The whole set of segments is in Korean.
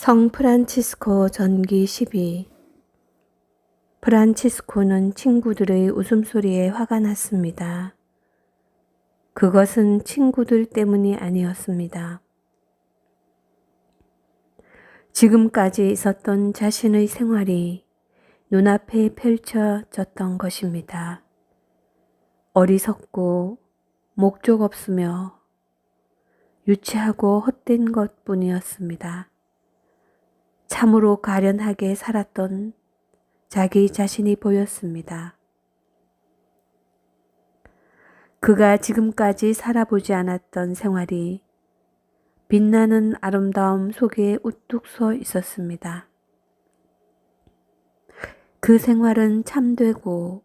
성 프란치스코 전기 12. 프란치스코는 친구들의 웃음소리에 화가 났습니다. 그것은 친구들 때문이 아니었습니다. 지금까지 있었던 자신의 생활이 눈앞에 펼쳐졌던 것입니다. 어리석고 목적 없으며 유치하고 헛된 것뿐이었습니다. 참으로 가련하게 살았던 자기 자신이 보였습니다. 그가 지금까지 살아보지 않았던 생활이 빛나는 아름다움 속에 우뚝 서 있었습니다. 그 생활은 참되고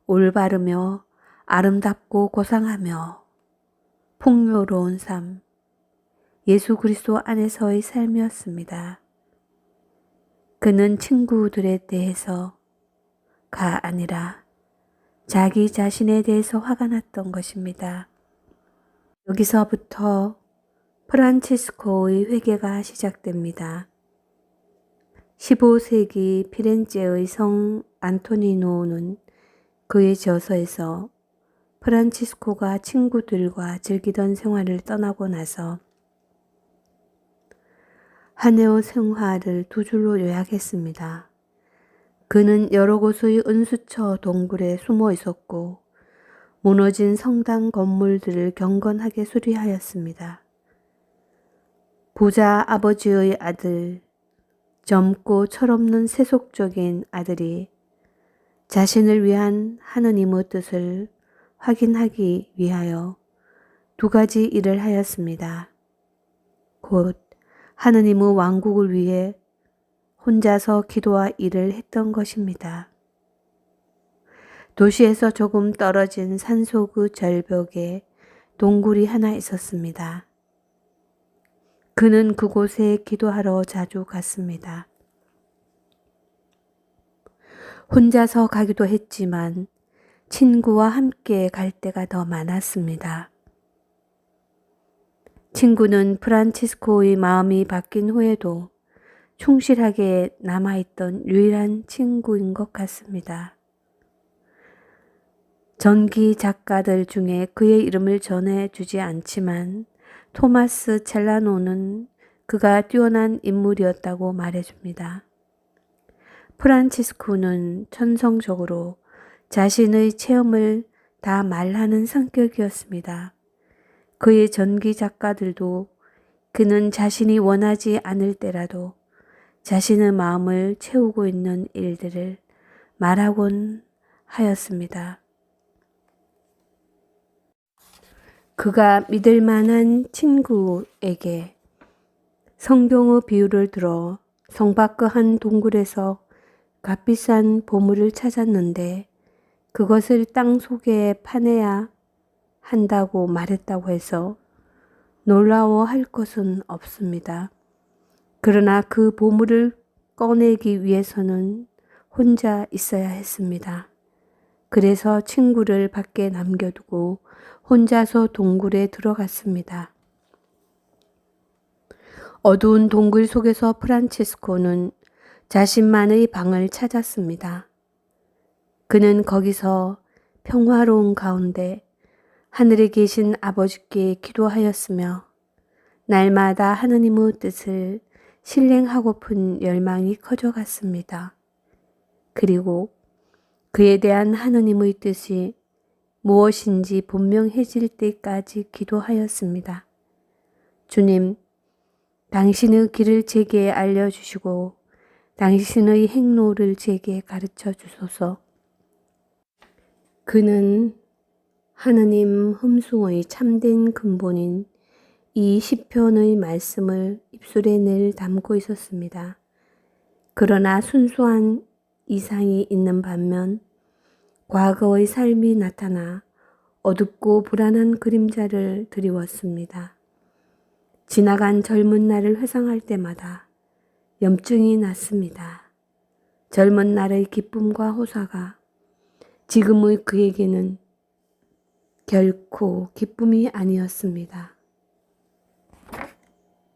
올바르며 아름답고 고상하며 풍요로운 삶, 예수 그리스도 안에서의 삶이었습니다. 그는 친구들에 대해서가 아니라 자기 자신에 대해서 화가 났던 것입니다. 여기서부터 프란치스코의 회개가 시작됩니다. 15세기 피렌체의 성 안토니노는 그의 저서에서 프란치스코가 친구들과 즐기던 생활을 떠나고 나서 한 해의 생활을 두 줄로 요약했습니다. 그는 여러 곳의 은수처 동굴에 숨어 있었고 무너진 성당 건물들을 경건하게 수리하였습니다. 부자 아버지의 아들, 젊고 철없는 세속적인 아들이 자신을 위한 하느님의 뜻을 확인하기 위하여 두 가지 일을 하였습니다. 곧 하느님의 왕국을 위해 혼자서 기도와 일을 했던 것입니다. 도시에서 조금 떨어진 산속 절벽에 동굴이 하나 있었습니다. 그는 그곳에 기도하러 자주 갔습니다. 혼자서 가기도 했지만 친구와 함께 갈 때가 더 많았습니다. 친구는 프란치스코의 마음이 바뀐 후에도 충실하게 남아있던 유일한 친구인 것 같습니다. 전기 작가들 중에 그의 이름을 전해주지 않지만 토마스 첼라노는 그가 뛰어난 인물이었다고 말해줍니다. 프란치스코는 천성적으로 자신의 체험을 다 말하는 성격이었습니다. 그의 전기 작가들도 그는 자신이 원하지 않을 때라도 자신의 마음을 채우고 있는 일들을 말하곤 하였습니다. 그가 믿을 만한 친구에게 성경의 비유를 들어 성 밖의 한 동굴에서 값비싼 보물을 찾았는데 그것을 땅 속에 파내야 한다고 말했다고 해서 놀라워할 것은 없습니다. 그러나 그 보물을 꺼내기 위해서는 혼자 있어야 했습니다. 그래서 친구를 밖에 남겨두고 혼자서 동굴에 들어갔습니다. 어두운 동굴 속에서 프란치스코는 자신만의 방을 찾았습니다. 그는 거기서 평화로운 가운데 하늘에 계신 아버지께 기도하였으며 날마다 하느님의 뜻을 실행하고픈 열망이 커져갔습니다. 그리고 그에 대한 하느님의 뜻이 무엇인지 분명해질 때까지 기도하였습니다. 주님, 당신의 길을 제게 알려주시고 당신의 행로를 제게 가르쳐 주소서. 그는 하느님 흠숭의 참된 근본인 이 시편의 말씀을 입술에 늘 담고 있었습니다. 그러나 순수한 이상이 있는 반면 과거의 삶이 나타나 어둡고 불안한 그림자를 드리웠습니다. 지나간 젊은 날을 회상할 때마다 염증이 났습니다. 젊은 날의 기쁨과 호사가 지금의 그에게는 결코 기쁨이 아니었습니다.